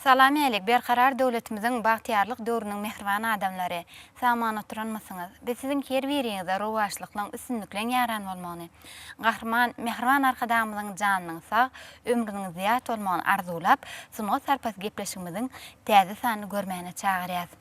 Salam elik, berkarar döwletimizin bagtyarlyk döwrüniň mehriban adamlary. Samana turanmasyňyz. Biz siziň her biriňizde rowaşlyklaryň üstünlikle ýaran bolmagyny, gahrman, mehriban arkadamyzyň janynyň sag, ömrüniň ziýat bolmagyny arzulap, sunuw sarpas gepleşigimiziň täze sany görmäne çagyrýas.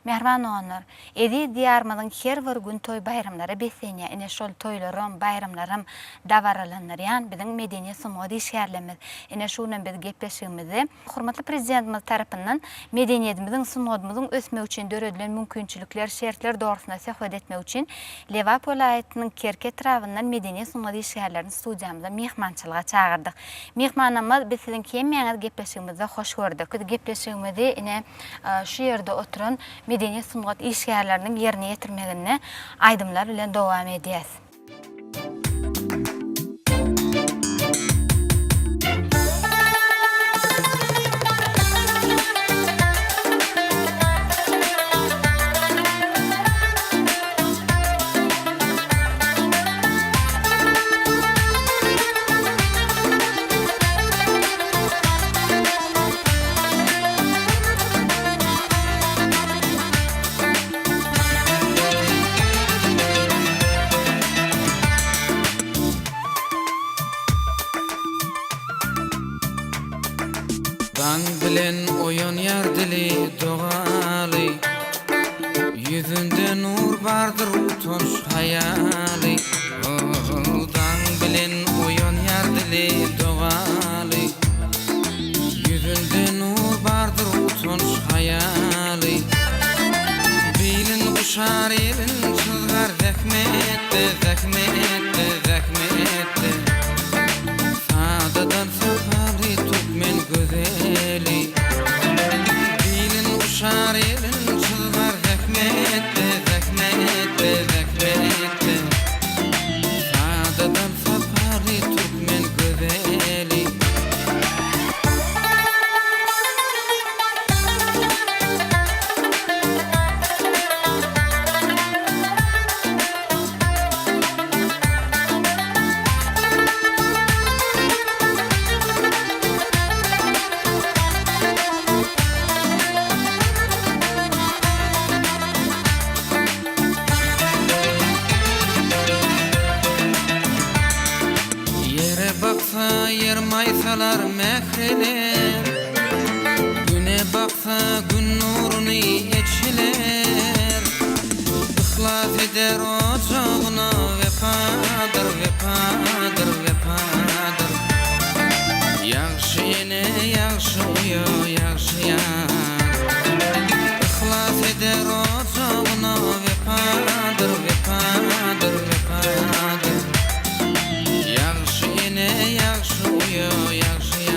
Mehriban oğanlar, edi diyarmyzyň her bir gün toy bayramlary besenýär. Ene şol toylarym, bayramlarym dawaralanýar. Biziň medeni sunuw diýişärlemiz. Ene şuňdan biz gepleşigimizi hormatly prezidentimiz tarapyndan medeniýetimiziň sunudymyzyň ösme üçin döredilen mümkinçilikler, şertler dogrusynda söhbet etmek üçin Lewap welaýatynyň Kerke trawyndan medeni sunuw diýişärlerini studiýamyza mehmançylyga çagyrdyk. Mehmanymyz biz siziň kemmeňiz gepleşigimizi hoş gördük. Biz gepleşigimizi ene şu ýerde oturan medeni sungat işgärlerinin yerine yetirmegine aydımlar bilen dowam edýäs. Dan bilen oyan yardili doğalı, yüzünde nur bardır utanç hayali. Dan bilen oyan yardili doğalı, yüzünde nur bardır utanç hayali. Bilin uşar elin çılgar zekmette, zekmette, zekmette. Sadadan safari tukmen gözeli, dilin uşar elin çılgar zekmette, zekmette, zekmette. Sadadan safari tukmen gözeli. Baksa yer maysalar mehreler, güne baksa gün nurunu içiler. İhlas eder ocağına vefadır, vefadır, vefadır. Yaxşı ene, yaxşı uyo, yaxşı yar. İhlas eder ocağına vefadır, vefadır, vefadır. Yaxşı ene, yaxşı uyo, yaxşı yar.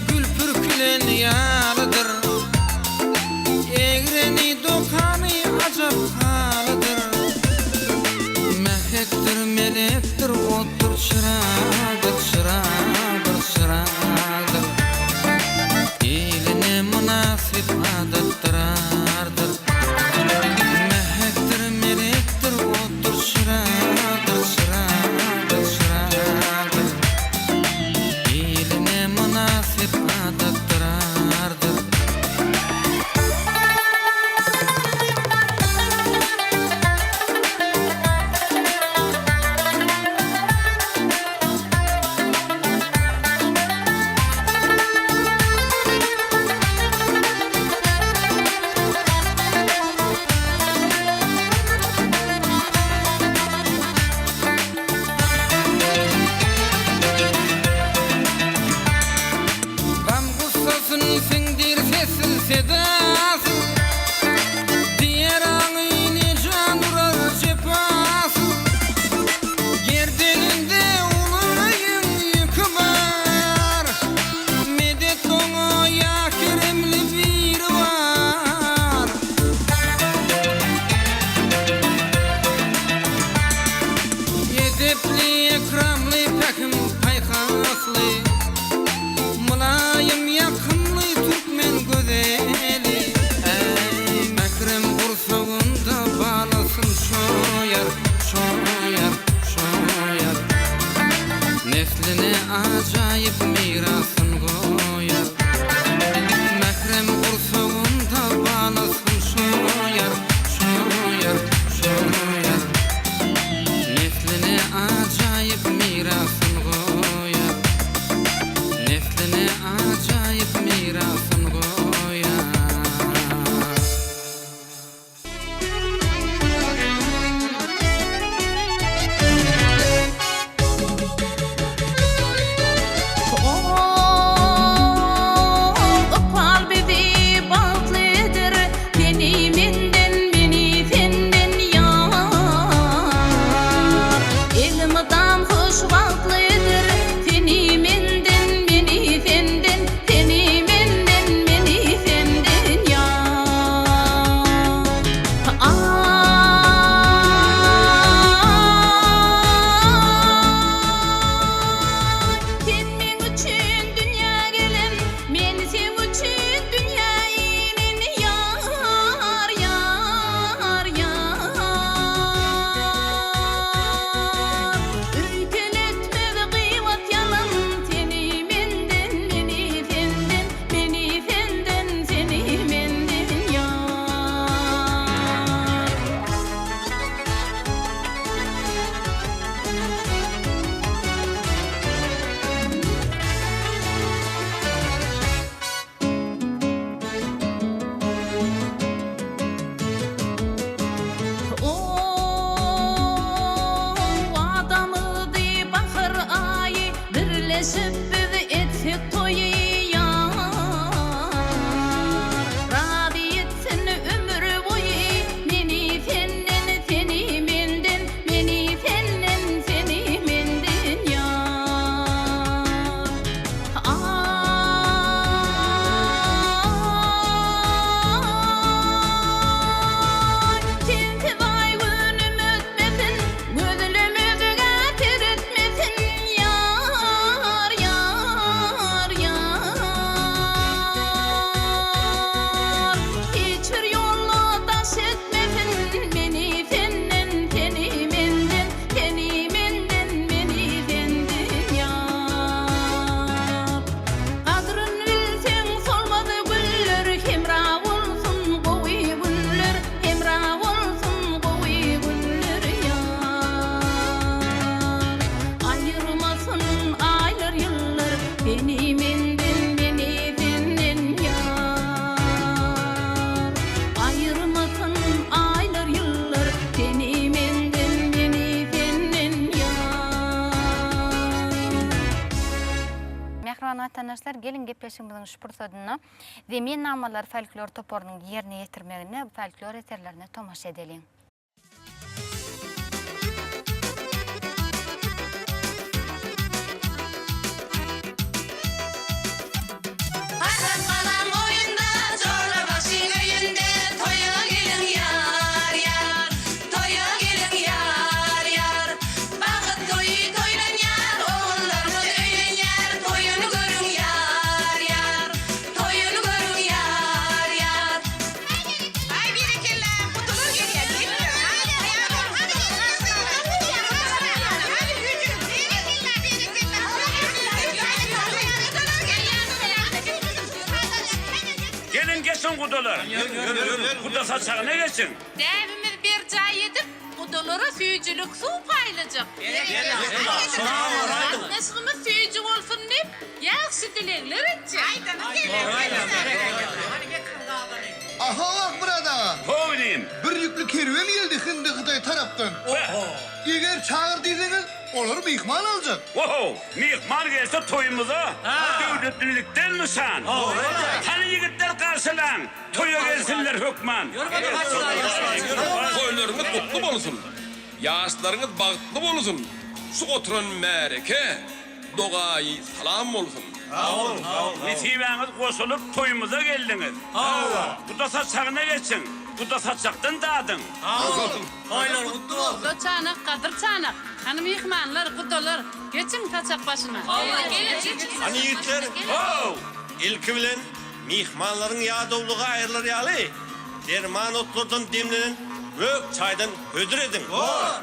Gül pürkülen yalıdır, egreni dokanı acap halıdır. Mehektir, melektir, ottur, çırağıdır, çırağıdır, çırağıdır. Eline münasip adattırardır. Mehektir, melektir, ottur, çırağıdır, çırağıdır, çırağıdır. Eline münasip adattırardır. Gam gussasın sindir sessiz sedası, diğer ağını can urar cepası. Yerdelinde ulayın yıkı var, medet ona ya keremli bir acayip mirasın goýar. Mehrem gursagynda banasyn şoýar, şoýar, şoýar. Nefline acayip mirasın goýar. Nefline acayip mirasın goýar. Vatandaşlar gelin gepleşimizin şu fırsatını Zemin Namalar folklor toporunun yerine getirmegine folklor eserlerine tomaşa edelim. Kudalar. Kuda saçağına geçin. Devimiz bir cay edip kudalara füyücülük su paylayacak. Neşkimiz füyücü olsun deyip yakşı dilekler edecek. Aha bak burada. Hovliyim. Bir yüklü kerven geldi Hindi Hıday taraftan. Eğer çağırdıydınız olur mihman alacak. Oho, mihman gelse toyumuza devletlilikten nişan. Hani yigitler karşılan, toya gelsinler hükman. Toylarınız mutlu olsun. Yaşlarınız bağıtlı olsun. Şu oturan mereke, doğayı salam olsun. Nisibeniz koşulup toyumuza geldiniz. Bu da saçağına geçin. Bu da saçaktan dağdın. Kuda çanak, kadır çanak. Hanım yıkmanlar, kudalar. Geçin taçak başına. Hani yiğitler, ilki bilen mihmanların yağdovluğa ayırlar yağlı. Derman otlardan demlenen Gök çaydan ödür edin.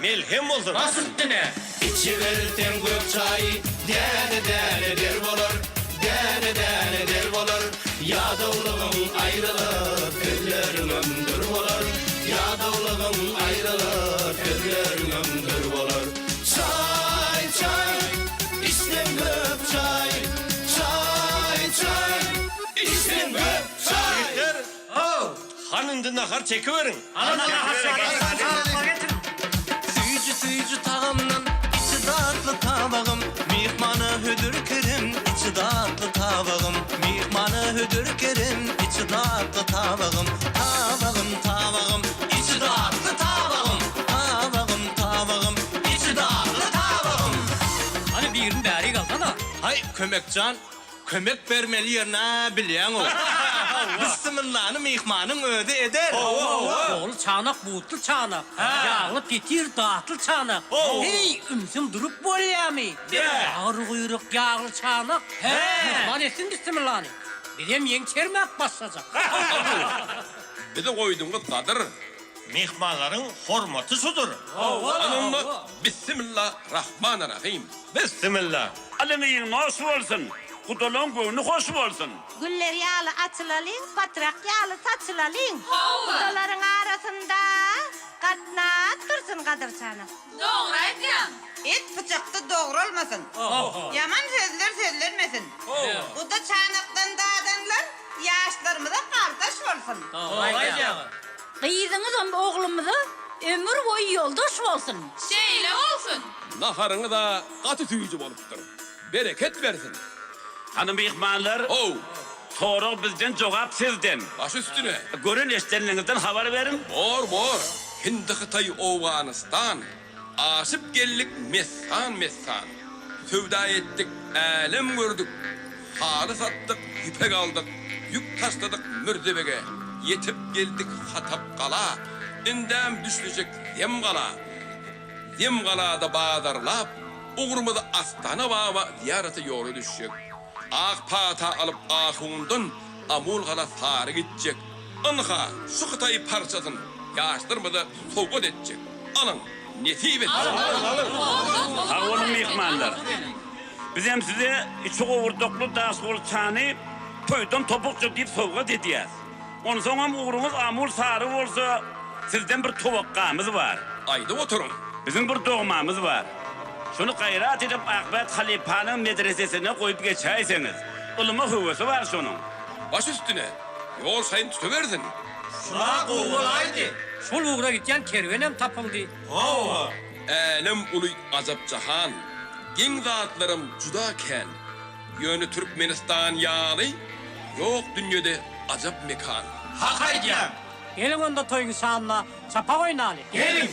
Melhem olsun. Nasıl dene? İçiverten gök çayı dene dene der bolur, dene dene der bolur. Yadavlığım ayrılır, gözlerim ömdür bolur. Yadavlığım ayrılır, gözlerim ömdür bolur. Çay çay, içtim gök çay. Çay çay, içtim gök çay. Yeter. Hanında nahar çekiverin. Suyucu tağımdan içi tatlı tabağım. Mihmanı hüdürkerim içi tatlı tabağım. Mihmanı hüdürkerim içi tatlı tabağım. Tabağım içi tatlı tabağım. Tabağım içi tatlı tabağım. Hani birini bäri kalsana. Hay kömekcan, kömek vermeli yerine bilyen o. Bismillah'ını mihmanın öde eder. Oğul çanak buğutlu çanak. Yağlı petir dağıtlı çanak. Hey ümsüm durup bolyamy. Ağır kuyruk yağlı çanak. Kurban etsin bismillah'ını. Bilem yengçermek başlayacak. Bir de koyduğunuz kadır. Mihmanların hormatı sudur. Anımla Bismillahirrahmanirrahim. Bismillah. Alın nasıl olsun? Kudolun gönlü hoş olsun. Güller yağlı açılalın, patrak yağlı saçılalın. Kudaların arasında katnat dursun kadırçanı. Doğru aytýan. Et bıçakta doğru olmasın. Yaman sözler söylenmesin. Bu da çanaktan dağdanlar, yaşlarımıza kardeş olsun. Kıyydınız oğlumuza ömür boyu yoldaş olsun. Şeyle olsun. Naharını da katı tüyücü bolupdur. Bereket versin. Hanım ihmanlar, sonra bizden cevap sizden. Baş üstüne. Görün eşlerlerinizden haber verin. Mor. Hindi Xitay Oğanistan. Aşıp geldik messan. Sövda ettik, elem gördük. Halı sattık, ipek aldık. Yük tasladık mürdebege. Yetip geldik hatap kala. İndem düşecek dem kala. Dem kala da bağdarlap. Uğurmadı astana baba ziyaretı yolu düşecek. Ak pata alıp ahundan amul kala sarı gidecek. Anha şu Xitay parçasın. Yaştırmadı soğuk edecek. Alın, nesip et. Havunum ihmanlar. Biz hem size içi ovurduklu dağıskol çanı toydan topukçuk deyip soğuk edeceğiz. Ondan sonra uğrunuz amul sarı olsa sizden bir tuvakkamız var. Ayda oturun. Bizim bir doğmamız var. Şunu gayret edip Akbat Halifa'nın medresesine koyup geçerseniz. Ilımı hüvesi var şunun. Baş üstüne. Yol sayın tutuversin. Şuna kovulaydı. Şol uğra gitken kervenem tapıldı. Elem uluy azap cahan. Gen zatlarım judaken. Yönü Türkmenistan yağlı. Yok dünyada azap mekan. Hak aytýan. Gelin onda toyun şanına çapa oynayalım. Gelin.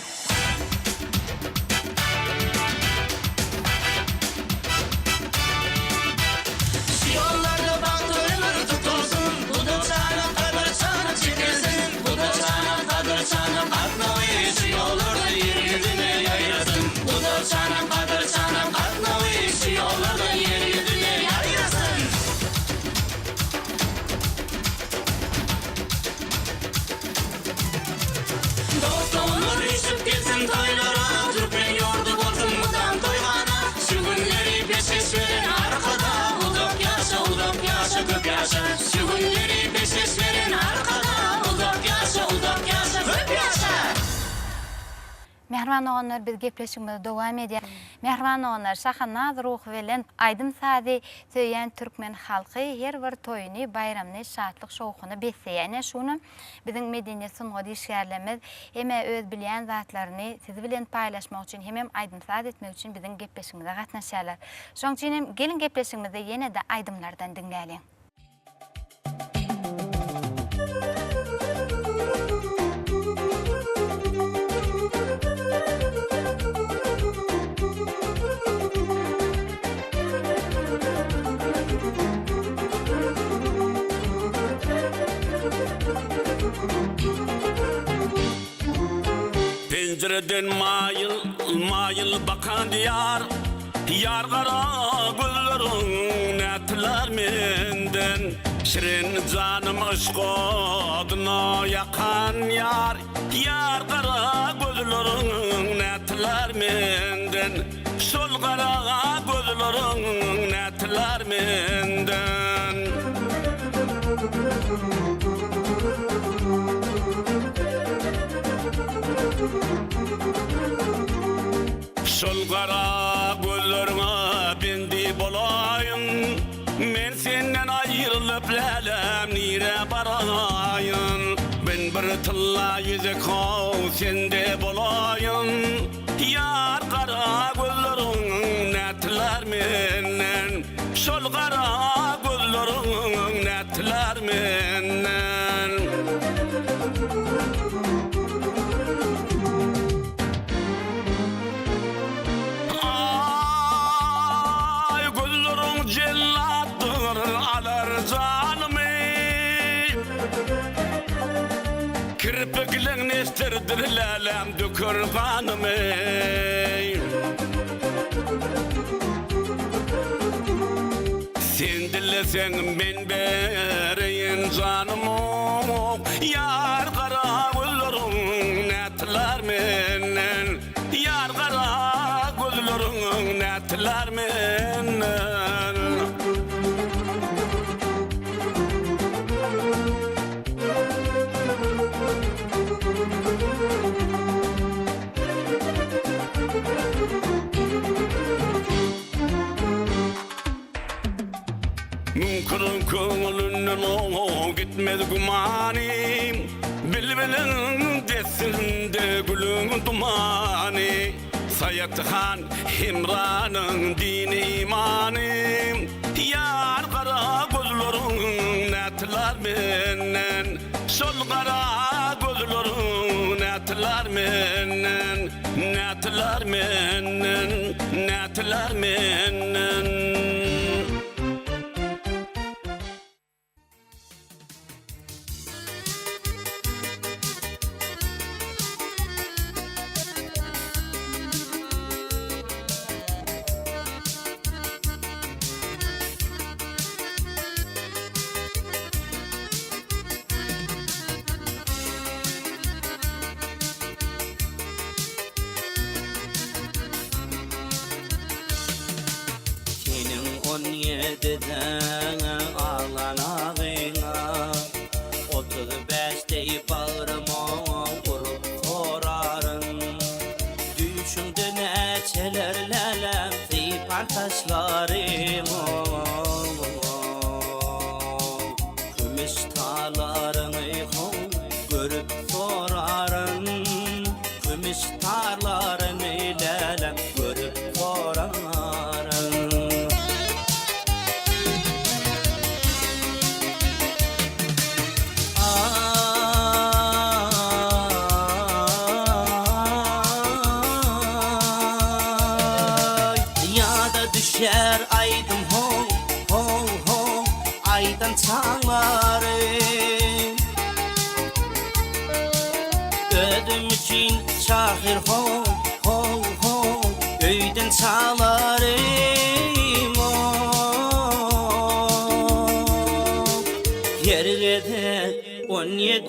Yollarda baktırılır tutulsun. Bu da çanak kadar çanak çekilsin. Bu da çanak kadar çanak atla işi yollarda yeryüzüne yaylasın. Bu da çanak kadar çanak atla işi yollarda yeryüzüne yaylasın. Dost olur işip gelsin toylara. Türkmen yordu botun mudan toygana. Şu günleri peşeş verin arkada. Uzak yaşa köp yaşa. Şu günleri peşeş verin arkada. Uzak yaşa köp yaşa. Mehriban oğanlar biz gepleşigimize dowam edýär. Mehriban oğanlar Şahanaz ruh bilen Aydın Sadi söýen türkmen halky her bir toyuny, bayramny, şatlyk şowkuny besleýär. Şunu biziň medeniýet sungy işgärlerimiz heme öz bilýän zatlaryny siz bilen paýlaşmak üçin hem Aydın Sadi etmek üçin biziň gepleşigimize gatnaşýarlar. Şoň üçin gelin gepleşigimizde ýene de aydymlardan dinläýäliň. Pencereden mayıl bakan diyar. Yar kara gözlerin netler menden. Şirin canım aşk oduna yakan yar Yar kara gözlerin netler menden Sol kara gözlerin netler menden Sol kara gözlerine bindi bolayın Men senden ayrılıp lelem nire barayın Ben bir tılla yüzük sende bolayın Yar kara gözlerin netler menden Sol kara gözlerin netler menden Ay gözlerin cellattır alar canımı Kirpiklerin estirdir lelem dökür kanımı Sen dilesen ben bereyin canımı Yar kara gözlerin netler menden Yar kara gözlerin netler menden Mümkün köngülünden o gitmez gumanim Bilbilin desinde gülün dumani Sayathan Himran'ın dini imanim Yar kara gözlerin netler menden Sol kara gözlerin netler menden Netler menden Netler menden ağlanağına 35'te bağrıma vurup sorarın Düşündü neçelerlelem zipan taşlarım Gümüş tarlarını görüp sorarın Gümüş tarlarını lelem görüp sorarın Düşer aydım ho ho ho aydan çağları Ödüm için şahir ho ho ho öyden çağlarım Yerlerde 17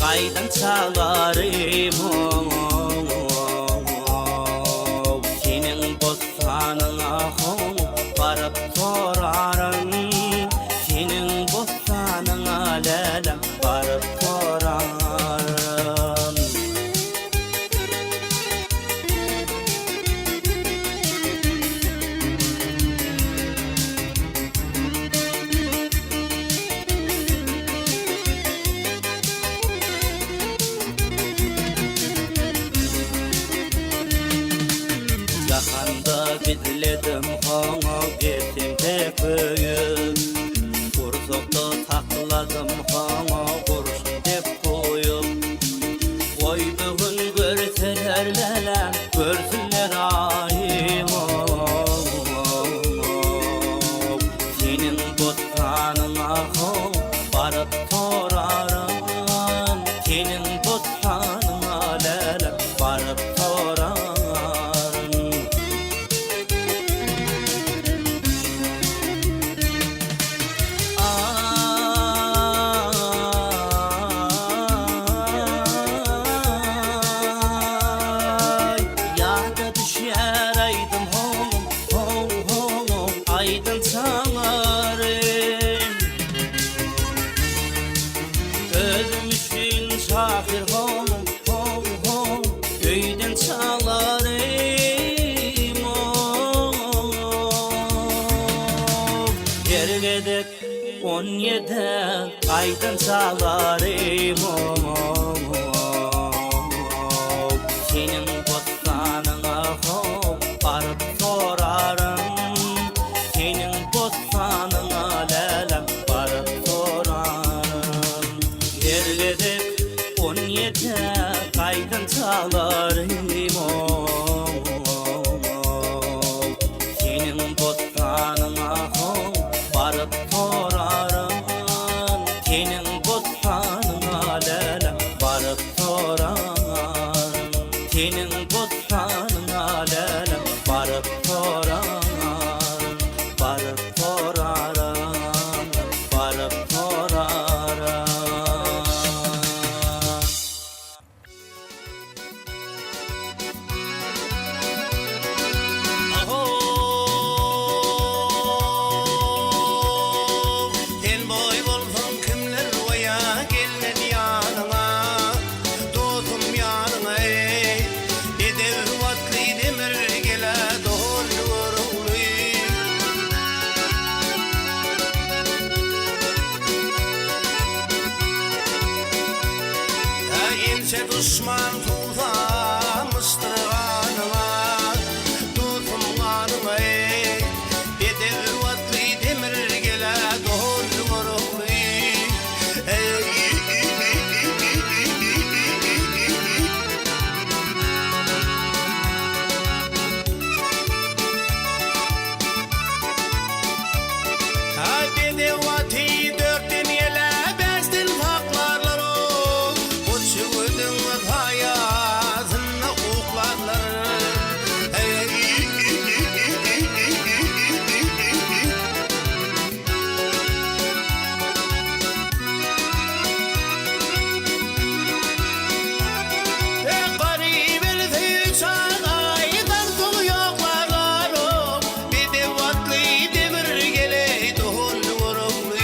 aydan çağlarım Senin bostanına barıp sorarım Senin bostanına lelem barıp sorarım Yakanda gizledim hana getim pek büyük Kursokta sakladım hana kurşun dep koyup Oy bugün görseler lelem görsünler ayım Senin bostanına barıp sorarım Senin bostanına lelem barıp sorarım Gelgedek 17 aydan çalarım senin bostanına barıp sorarım senin bostanına lelem barıp sorarım Gelgedek 17 aydan çalarım senin bostanına barıp sorarım senin bostanına lelem barıp sorarım senin bostanına lelem barıp sorarım barıp sorarım barıp sorarım Sen boy bolsun kimler oya gelmedi yanına Dostum yanına ey Dede vatli demir gele doğru vurulu Ense düşman tuzamıştır kanıma Dostum kanıma ey Dede vatli demir gele doğru vurulu Dede vati dörtten yele bestin faklarlar o Uçudun hayatını uklarlar Garip elfi çağaydan solu yoklarlar o Dede vatli demir gele doğru vurulu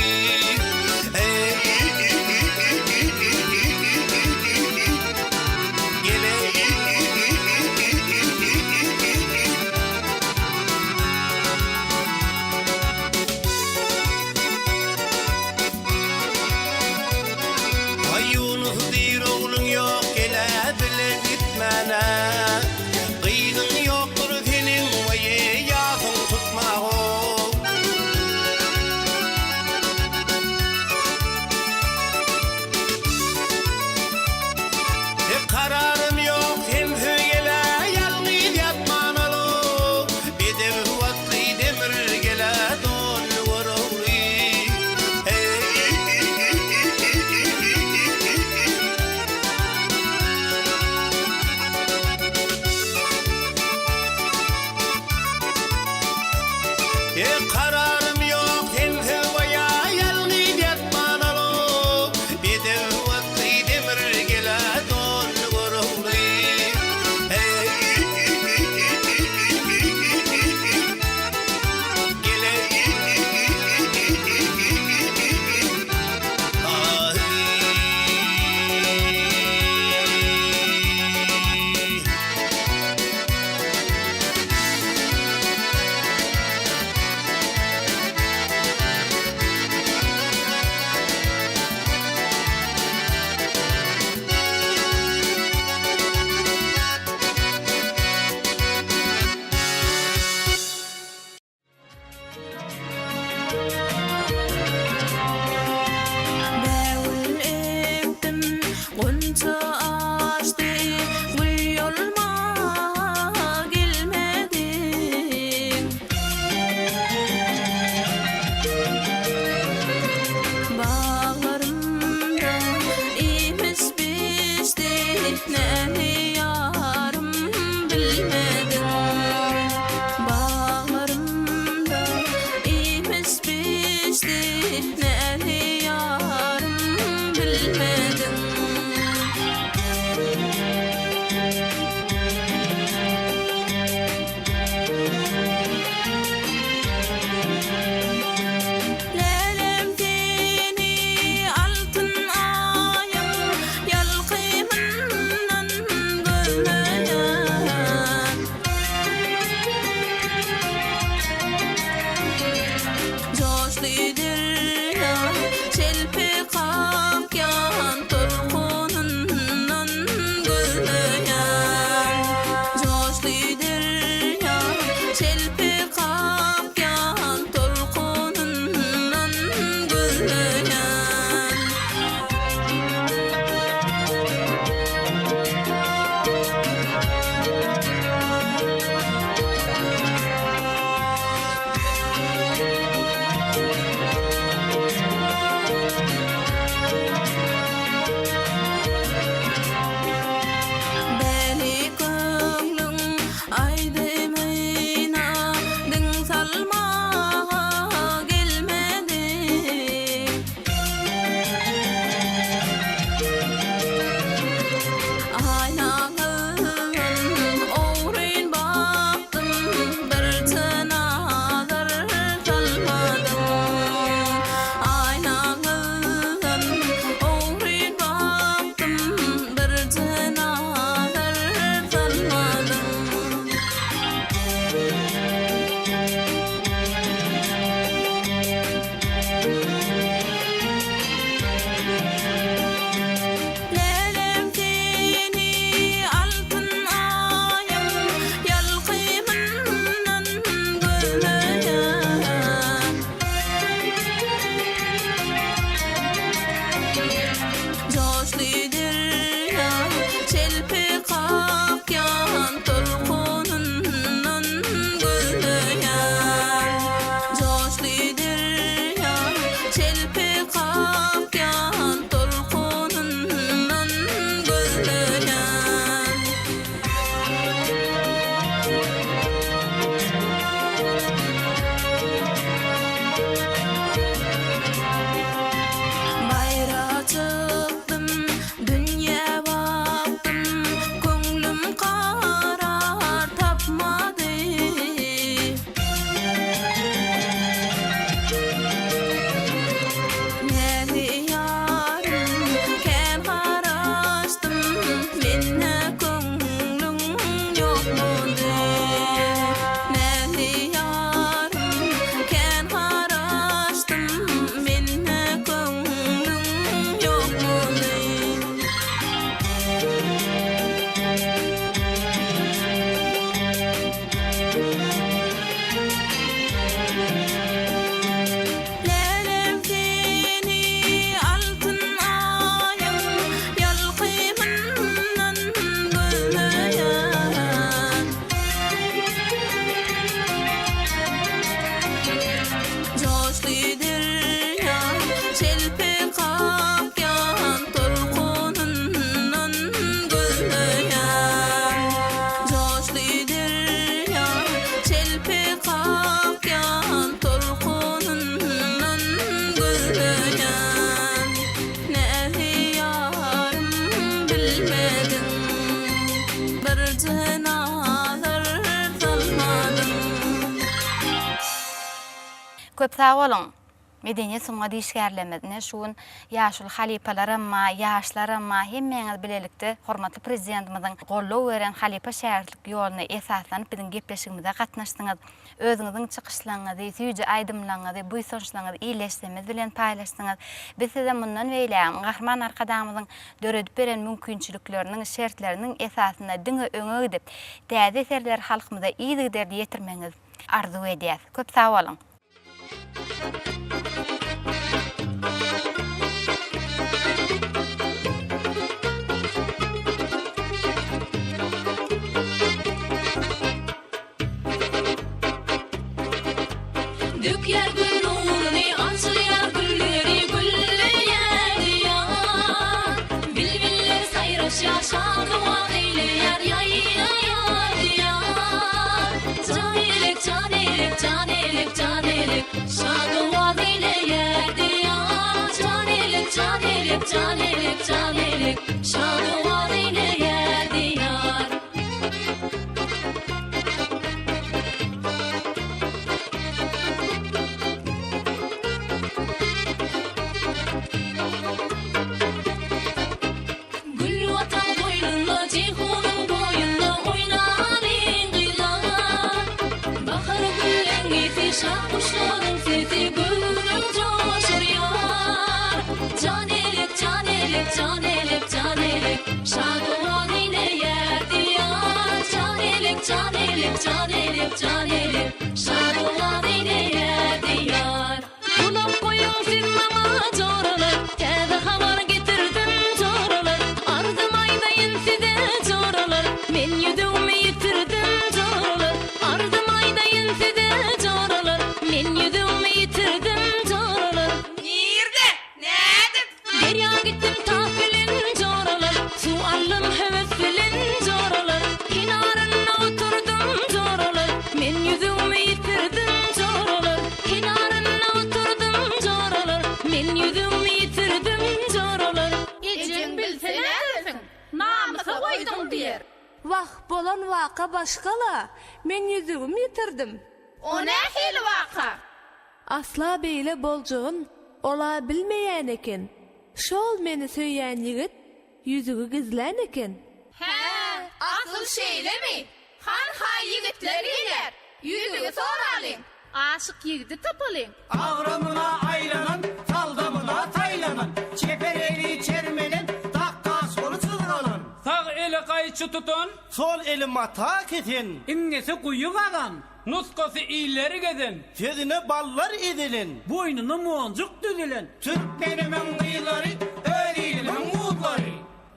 Ay Yunus dir oğlun yok gele bile gitmene Kıydın yoktur senin vaye yakın tutma o Kararım yok sen söyle yalnız yatman olu Bir de vatli demir gele don vurulu Kararım yok sen söyle yalnız yatman olu Bir de vatli demir gele don vurulu Bäwül ektim, gonça açdy, gül yolma gelmedin. Bağlarımda imiz bizdi, näme yarım bilmedin. Bağlarımda imiz bizdi, näme yarım bilmedin. Lelem seni altın ayım, yalqymından görmeyen. Coşludur Köp sağ bolun. Medeniyet suňa diýişgärlemedine şuun ýaşul halipalarymma, ýaşlarymma hemmeňiz bilelikde hormatly prezidentimizin gollaw beren halipa şäherlik ýoluny esaslanyp biziň gepleşigimize gatnaşdyňyz. Özüňiziň çykyşlaryňyzy, süýje aýdymlaryňyzy, bu soňçlaryňyzy iýleşdirmemiz bilen paýlaşdyňyz. Biz size mundan beýle Gahryman arkadamyzyň döredip beren mümkinçilikleriniň, şertleriniň esasyna diňe öňe gidip, täze eserler halkymyza iýdiglerdi ýetirmeňiz arzu edýäs. Köp sağ bolun. Dökýär gün uğrunu, açýar gülleri, güller ýar. Bilbiller saýraşýar, şadowat eýleýär, ýar. Can elek, can elek, can elek, can elek, şadowat eýleýär, ýar. Can elek, can elek, can elek, can elek, şadowat eýleýär, ýar. Gül vatan boynunda, cihunun boyunda oynar inqilar. Bahar gülleňisi, şah kuşlaryň sesi, gönlüm coşur ýar. Can elek, can elek, can elek, can elek, şadowat eýleýär, ýar. Can elek, can elek, can elek, can elek, şadowat eýleýär, ýar. Ulap koyun siz mama joralar, täze habar getirdim joralar. Arzym aýdaýyn size joralar, men ýüzüňmi ýitirdim joralar. Arzym aýdaýyn size joralar, men ýüzüňmi ýitirdim joralar. Nirde? Nädip? Derya gittim tafilin joralar, su allym heves bilen joralar. Kinaryna oturdum joralar, men ýüzüňmi ýitirdim joralar. Kinaryna oturdum joralar, men ýüzüňmi ýitirdim joralar. Ejin bilselersin, namysa goýdyň diýer. Vah bolan waka başgala, men ýüzüňmi ýitirdim. O nähil waka? Asla beýle boljagyn ola bilmeýän eken. Şol meni söýýän ýigit ýüzügi gizlän eken. Asıl şeylemi? Han yigitler iler. Yüzüge soralyň. Aşyk yigiti tapalyň. Ağrımına aylanan, saldamına taylanan, çepereli çermenen, takkas kolu çılganan. Sağ eli qayçy tutun, Sol eli mata ketin, iňňesi guýy gagan, nuskasy iýleri geden, tezine ballar edilin. boynuny monjuk düzülen. Türkmenimin kıyıları, öyleylimin muğutları.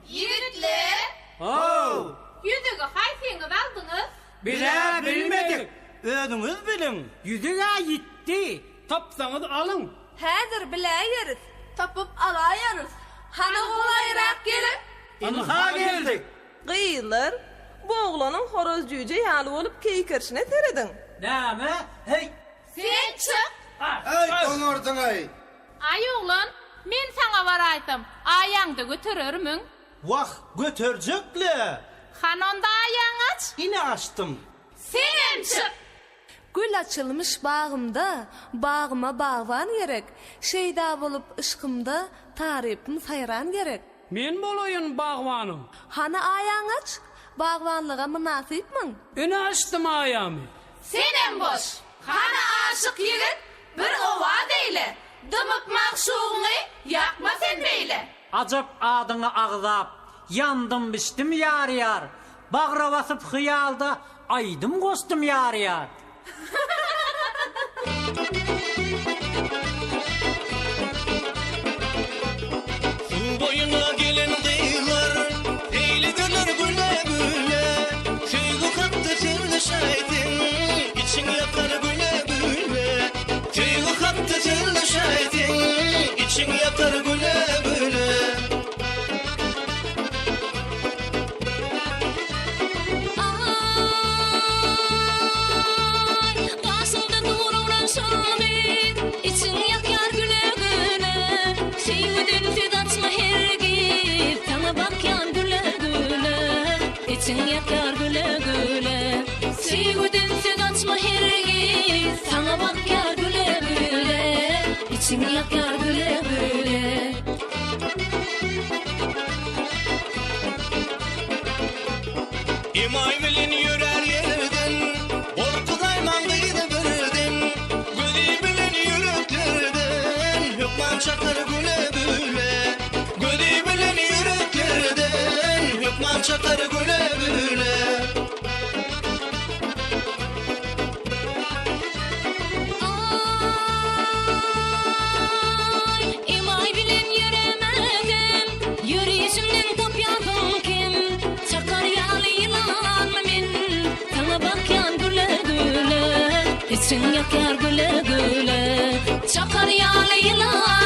Yigitler, Oh! yüzüge haysiňiz aldyňyz? Bile bilmedik. Ödünüz bilin. Yüzüge gitti, tapsaňyz alyň. Häzir biläýäris, tapyp alaýarys. Hana golaýrak gelip İmha geldik. Gyýylar, bu oglanyň horoz jüýje ýaly bolup keýkerşine teredin. Näme? Hey! Sen çık. Ay onordun ay. Ay oğlan, men sana var aýdym. Aýaňdy götürürmüň? Vah götürcekle. Hanonda aýaň aç. Yine açtım. Sen çık. Gül açılmış bağımda, bağıma bağvan gerek. Şeyda bolup ışkımda, tarifim sayran gerek. Men bolaýyn bagwanım. Hana aýaň aç, bağvanlyga münasipmiň? Öne açtım aýamy. Senem boş. Hana aşık yigit bir owa deýle. Dymyp makşugyny ýakma sen beýle. Ajap adyňy agzap, yandım biçdim ýar ýar. Bagra basyp hyýalda aýdym gostum ýar ýar. Su boyuna gelen kıyılar, eğlidirler güle güle. Köygü kattı tırlı şaydın, için yakar güle güle. Köygü kattı tırlı şaydın, için yakar güle güle. Başımda durulan şamit, için yakar güle güle. Sevdin fidatma hergip, sana bakyan güle güle. İçin yakar güle güle. Sevdin fidatma hergip, sana bakyan güle güle. içini yakar güle güle. İmay bilin yürer yerden, korkuday mangıydı birden. Gözü bilin yüreklerden, hükman çakır güle güle. Gözü bilin yüreklerden, hükman çakır güle güle. Ay, imay bilen yürümedim, yürüyüşümden tapyadım kim? Çakar yağlı yılan min, sana bakyan güle güle, için yakar güle güle. Çakar yağlı yılan